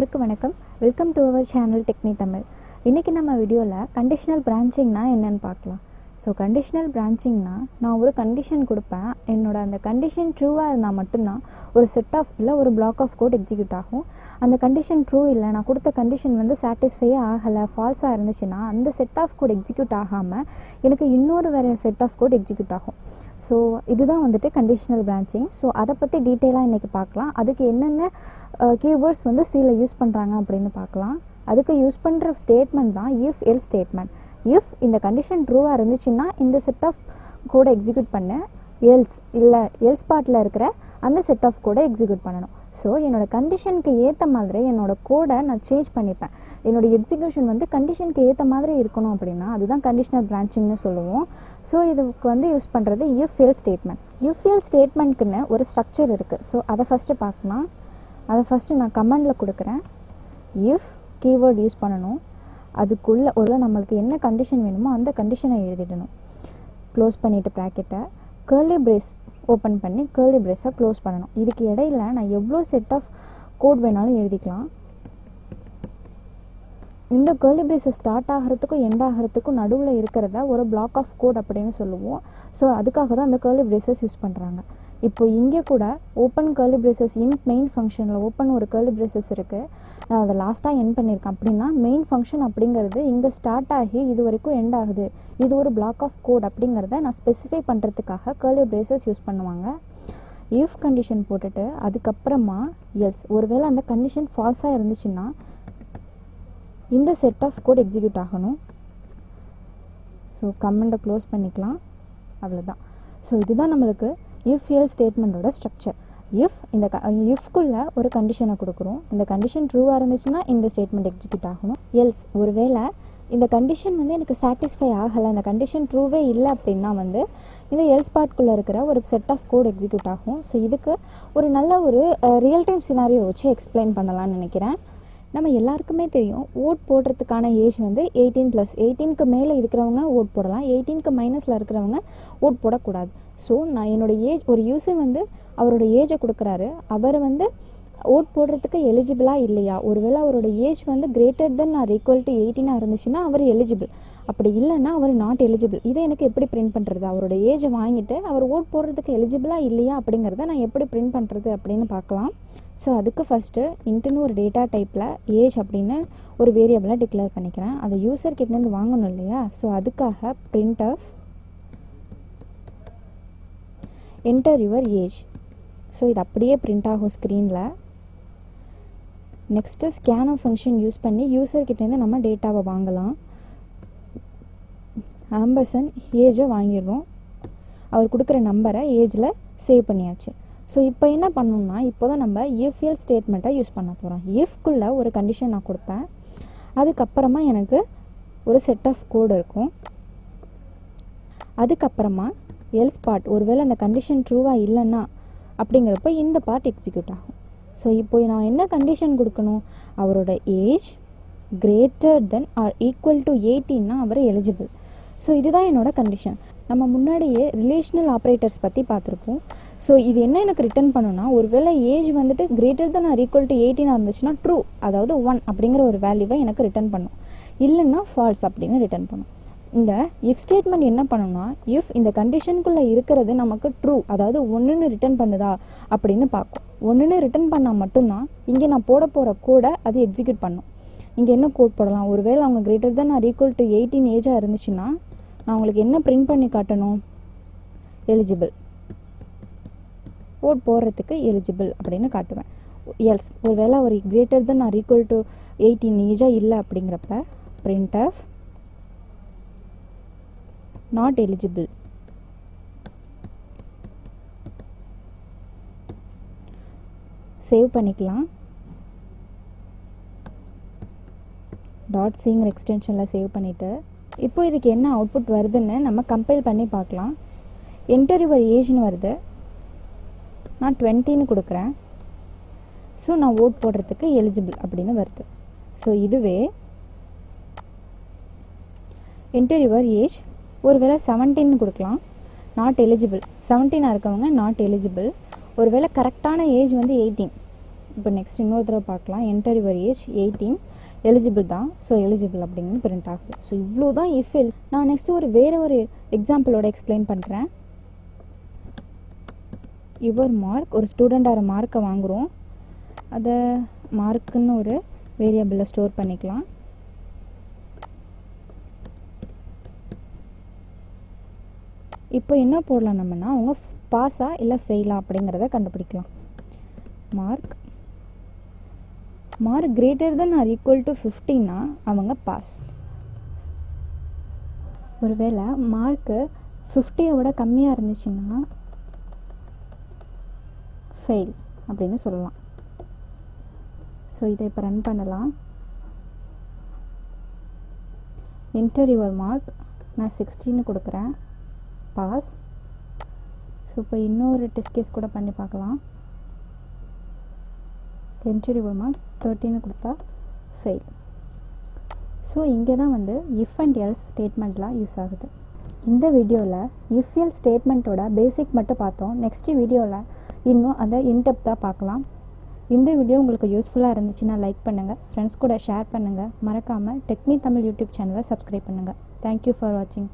எல்லாருக்கும் வணக்கம். Welcome to our channel Techni Tamil. இன்றைக்கி நம்ம வீடியோவில் கண்டிஷனல் பிரான்ச்சிங்னா என்னென்னு பார்க்கலாம். ஸோ கண்டிஷனல் பிரான்ச்சிங்னா நான் ஒரு கண்டிஷன் கொடுப்பேன். என்னோட அந்த கண்டிஷன் ட்ரூவாக இருந்தால் மட்டும்தான் ஒரு செட் ஆஃப் இல்லை ஒரு பிளாக் ஆஃப் கோட் எக்ஸிக்யூட் ஆகும். அந்த கண்டிஷன் ட்ரூ இல்லை, நான் கொடுத்த கண்டிஷன் சாட்டிஸ்ஃபையே ஆகலை, ஃபால்ஸாக இருந்துச்சுன்னா அந்த செட் ஆஃப் கோட் எக்ஸிக்யூட் ஆகாமல் எனக்கு இன்னொரு வேறு செட் ஆஃப் கோட் எக்ஸிக்யூட் ஆகும். ஸோ இதுதான் கண்டிஷனல் பிரான்ச்சிங். ஸோ அதை பற்றி டீட்டெயிலாக இன்றைக்கி பார்க்கலாம். அதுக்கு என்னென்ன கீவேர்ட்ஸ் சியில் யூஸ் பண்ணுறாங்க அப்படின்னு பார்க்கலாம். அதுக்கு யூஸ் பண்ணுற ஸ்டேட்மெண்ட் தான் இஃப் எல்ஸ் ஸ்டேட்மெண்ட். இஃப் இந்த கண்டிஷன் ட்ரூவாக இருந்துச்சுன்னா இந்த செட் ஆஃப் கோடை எக்ஸிக்யூட் பண்ண, எல்ஸ் இல்லை எல்ஸ் பார்ட்டில் இருக்கிற அந்த செட் ஆஃப் கோடை எக்ஸிக்யூட் பண்ணணும். ஸோ என்னோடய கண்டிஷனுக்கு ஏற்ற மாதிரி என்னோடய கோடை நான் சேஞ்ச் பண்ணிப்பேன். என்னோடய எக்ஸிக்யூஷன் கண்டிஷனுக்கு ஏற்ற மாதிரி இருக்கணும் அப்படின்னா அதுதான் கண்டிஷனல் பிரான்ச்சிங்னு சொல்லுவோம். ஸோ இதுக்கு யூஸ் பண்ணுறது if else statement. If else ஸ்டேட்மெண்ட்டுக்குன்னு ஒரு ஸ்ட்ரக்சர் இருக்குது. ஸோ அதை ஃபஸ்ட்டு பார்க்கலாம். அதை ஃபஸ்ட்டு நான் கமெண்டில் கொடுக்குறேன். இஃப் கீவேர்ட் யூஸ் பண்ணணும். அதுக்குள்ளே ஒரு நம்மளுக்கு என்ன கண்டிஷன் வேணுமோ அந்த கண்டிஷனை எழுதிடணும். க்ளோஸ் பண்ணிவிட்டு ப்ராக்கெட்டை கர்லி பிரேஸ் ஓப்பன் பண்ணி கர்லி பிரேஸை க்ளோஸ் பண்ணணும். இதுக்கு இடையில் நான் எவ்வளோ செட் ஆஃப் கோட் வேணாலும் எழுதிக்கலாம். இந்த கர்லி பிரேஸை ஸ்டார்ட் ஆகிறதுக்கும் எண்ட் ஆகிறதுக்கும் நடுவில் இருக்கிறத ஒரு பிளாக் ஆஃப் கோட் அப்படின்னு சொல்லுவோம். ஸோ அதுக்காக தான் அந்த கர்லி பிரேஸஸ் யூஸ் பண்ணுறாங்க. இப்போ இங்கே கூட open curly braces in main ஃபங்க்ஷனில் ஓப்பன் ஒரு கர்லி பிரேசஸ் இருக்குது. நான் அதை லாஸ்ட்டாக எண்ட் பண்ணியிருக்கேன். அப்படின்னா மெயின் ஃபங்க்ஷன் அப்படிங்கிறது இங்கே ஸ்டார்ட் ஆகி இது வரைக்கும் எண்ட் ஆகுது, இது ஒரு பிளாக் ஆஃப் கோட் அப்படிங்கிறத நான் ஸ்பெசிஃபை பண்ணுறதுக்காக கர்லி பிரேசஸ் யூஸ் பண்ணுவாங்க. இஃப் கண்டிஷன் போட்டுட்டு அதுக்கப்புறமா எல்ஸ், ஒருவேளை அந்த கண்டிஷன் ஃபால்ஸாக இருந்துச்சுன்னா இந்த செட் ஆஃப் கோட் எக்ஸிக்யூட் ஆகணும். ஸோ கமெண்டை க்ளோஸ் பண்ணிக்கலாம். அவ்வளோதான். ஸோ இதுதான் நம்மளுக்கு இஃப் எல்ஸ் ஸ்டேட்மெண்ட்டோட ஸ்ட்ரக்சர். இஃப் இந்த இஃப்குள்ளே ஒரு கண்டிஷனை கொடுக்குறோம். இந்த கண்டிஷன் ட்ரூவாக இருந்துச்சுன்னா இந்த ஸ்டேட்மெண்ட் எக்ஸிக்யூட் ஆகணும். எல்ஸ் ஒருவேளை இந்த கண்டிஷன் எனக்கு சாட்டிஸ்ஃபை ஆகலை, இந்த கண்டிஷன் ட்ரூவே இல்லை அப்படின்னா இந்த எல்ஸ் பார்ட்குள்ளே இருக்கிற ஒரு செட் ஆஃப் கோட் எக்ஸிக்யூட் ஆகும். ஸோ இதுக்கு ஒரு நல்ல ஒரு ரியல் டைம் சினாரியோ வச்சு எக்ஸ்பிளைன் பண்ணலான்னு நினைக்கிறேன். நம்ம எல்லாருக்குமே தெரியும் ஓட் போடுறதுக்கான ஏஜ் 18+. 18க்கு மேலே இருக்கிறவங்க ஓட் போடலாம், 18க்கு மைனஸில் இருக்கிறவங்க ஓட் போடக்கூடாது. ஸோ நான் என்னோடய ஏஜ், ஒரு யூசர் அவரோட ஏஜை கொடுக்குறாரு, அவர் ஓட் போடுறதுக்கு எலிஜிபிளாக இல்லையா, ஒருவேளை அவரோட age greater than or equal to 18 இருந்துச்சுன்னா அவர் எலிஜிபிள், அப்படி இல்லைன்னா அவர் நாட் எலிஜிபிள். இதை எனக்கு எப்படி பிரிண்ட் பண்ணுறது? அவரோட ஏஜை வாங்கிட்டு அவர் ஓட் போடுறதுக்கு எலிஜிபிளாக இல்லையா அப்படிங்கிறத நான் எப்படி பிரிண்ட் பண்ணுறது அப்படின்னு பார்க்கலாம். ஸோ அதுக்கு ஃபஸ்ட்டு இன்ட்டுன்னு ஒரு டேட்டா டைப்பில் ஏஜ் அப்படின்னு ஒரு வேரியபிளை டிக்ளேர் பண்ணிக்கிறேன். அதை யூசர் கிட்டேருந்து வாங்கணும் இல்லையா. ஸோ அதுக்காக print of enter your age. So இது அப்படியே பிரிண்ட் ஆகும் ஸ்க்ரீனில். நெக்ஸ்ட்டு ஸ்கேனர் ஃபங்க்ஷன் யூஸ் பண்ணி யூசர்கிட்டேருந்து நம்ம டேட்டாவை வாங்கலாம். ஆம்பர்சன் ஏஜை வாங்கிடுறோம். அவர் கொடுக்குற நம்பரை ஏஜில் சேவ் பண்ணியாச்சு. ஸோ இப்போ என்ன பண்ணணும்னா இப்போ தான் நம்ம இஃப் எல்ஸ் ஸ்டேட்மெண்ட்டை யூஸ் பண்ண போகிறோம். இஃப்குள்ளே ஒரு கண்டிஷன் நான் கொடுப்பேன். அதுக்கப்புறமா எனக்கு ஒரு செட் ஆஃப் கோடு இருக்கும். அதுக்கப்புறமா எல்ஸ் பார்ட், ஒருவேளை அந்த கண்டிஷன் ட்ரூவாக இல்லைன்னா அப்படிங்கிறப்ப இந்த பார்ட் எக்ஸிக்யூட் ஆகும். ஸோ இப்போ நான் என்ன கண்டிஷன் கொடுக்கணும்? அவரோட age greater than or equal to 18னா அவர் எலிஜிபிள். ஸோ இதுதான் என்னோட கண்டிஷன். நம்ம முன்னாடியே ரிலேஷனல் ஆப்ரேட்டர்ஸ் பற்றி பார்த்துருப்போம். ஸோ இது என்ன எனக்கு ரிட்டர்ன் பண்ணுன்னா, ஒருவேளை age greater than or equal to 18 இருந்துச்சுன்னா ட்ரூ, அதாவது 1 அப்படிங்கிற ஒரு வேல்யூவை எனக்கு ரிட்டர்ன் பண்ணும். இல்லைன்னா ஃபால்ஸ் அப்படின்னு ரிட்டர்ன் பண்ணும். இந்த இஃப் ஸ்டேட்மெண்ட் என்ன பண்ணணும்னா, இஃப் இந்த கண்டிஷனுக்குள்ளே இருக்கிறது நமக்கு ட்ரூ, அதாவது 1ன்னு ரிட்டர்ன் பண்ணுதா அப்படின்னு பார்க்கும். 1ன்னு ரிட்டர்ன் பண்ணால் மட்டும்தான் இங்கே நான் போட போகிற கோடை அது எக்ஸிக்யூட் பண்ணும். இங்கே என்ன கோட் போடலாம்? ஒருவேளை அவங்க greater than or equal to 18 ஏஜாக இருந்துச்சுன்னா நான் உங்களுக்கு என்ன பிரிண்ட் பண்ணி காட்டணும்? எலிஜிபிள், ஓட் போடுறதுக்கு எலிஜிபிள் அப்படின்னு காட்டுவேன். எல்ஸ் ஒருவேளை அவர் greater than or equal to 18 ஏஜாக இல்லை அப்படிங்கிறப்ப print of not eligible. Save பண்ணிக்கலாம். .cங்கிற எக்ஸ்டென்ஷனில் சேவ் பண்ணிவிட்டு இப்போ இதுக்கு என்ன அவுட்புட் வருதுன்னு நம்ம கம்பைல் பண்ணி பார்க்கலாம். என்டர் யுவர் ஏஜ்னு வருது, நான் 20ன்னு கொடுக்குறேன். ஸோ நான் ஓட் போடுறதுக்கு எலிஜிபிள் அப்படின்னு வருது. ஸோ இதுவே என்டர் யுவர் ஏஜ், ஒருவேளை 17ன்னு கொடுக்கலாம், நாட் எலிஜிபிள். 17 இருக்கவங்க நாட் எலிஜிபிள். ஒருவேளை கரெக்டான ஏஜ் 18, இப்போ நெக்ஸ்ட் இன்னொரு தடவை பார்க்கலாம். என்டர் யுவர் ஏஜ் 18, எலிஜிபிள் தான். ஸோ எலிஜிபிள் அப்படின்னு பிரிண்ட் ஆகுது. ஸோ இவ்வளோ தான் இஃப் எல்ஸ். நான் நெக்ஸ்ட்டு வேறு ஒரு எக்ஸாம்பிளோட எக்ஸ்பிளைன் பண்ணுறேன். யுவர் மார்க், ஒரு ஸ்டூடெண்ட்டார மார்க்கை வாங்குகிறோம். அதை மார்க்குன்னு ஒரு வேரியபிளில் ஸ்டோர் பண்ணிக்கலாம். இப்போ என்ன போடலாம் நம்மனா, அவங்க பாஸா இல்லை ஃபெயிலா அப்படிங்கிறத கண்டுபிடிக்கலாம். Mark greater than or equal to 50னா அவங்க பாஸ். ஒருவேளை மார்க்கு 50 விட கம்மியாக இருந்துச்சுன்னா ஃபெயில் அப்படின்னு சொல்லலாம். ஸோ இதை இப்போ ரன் பண்ணலாம். என்டர் யுவர் மார்க், நான் 16 கொடுக்குறேன், பாஸ். ஸோ இப்போ இன்னொரு டெஸ்ட் கேஸ் கூட பண்ணி பார்க்கலாம். என்டர் யுவர் மார்க் 13 கொடுத்தா ஃபெயில். ஸோ இங்கே தான் இஃப் அண்ட் எல்ஸ் ஸ்டேட்மெண்ட்லாம் யூஸ் ஆகுது. இந்த வீடியோவில் இஃப் எல்ஸ் ஸ்டேட்மெண்ட்டோட பேசிக் மட்டும் பார்த்தோம். நெக்ஸ்ட் வீடியோவில் இன்னும் அதை இன்டெப்த்தாக பார்க்கலாம். இந்த வீடியோ உங்களுக்கு யூஸ்ஃபுல்லாக இருந்துச்சுன்னா லைக் பண்ணுங்கள், ஃப்ரெண்ட்ஸ் கூட ஷேர் பண்ணுங்கள், மறக்காமல் டெக்னி தமிழ் யூடியூப் சேனலை சப்ஸ்கிரைப் பண்ணுங்கள். தேங்க்யூ ஃபார் வாட்சிங்.